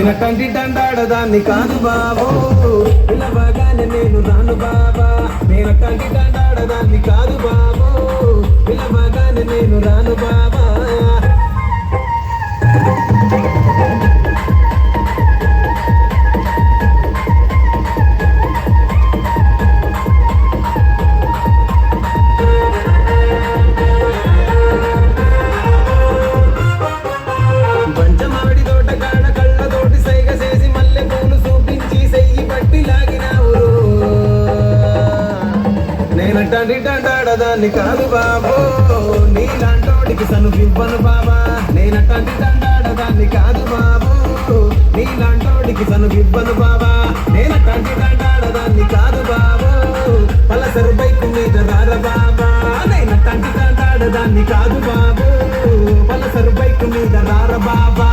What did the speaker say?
నేనటంటి దండాడదాన్ని కాదు బాబు పిలవగానే నేను రాను బాబా నేనటంటి దండాడదాన్ని కాదు బాబు పిలవగానే నేను రాను బాబా నేనటంటి దండాడదాన్ని కాదు బాబు నీలాంటోడికి సనుపివ్వను బాబా నేనటంటి దండాడదాన్ని కాదు బాబు నీలాంటోడికి సనుపివ్వను బాబా నేనటంటి దండాడదాన్ని కాదు బాబు పలసరు బైకు మీద రార బాబా నేనటంటి దండాడదాన్ని కాదు బాబు పలసరు బైకు మీద రార బాబా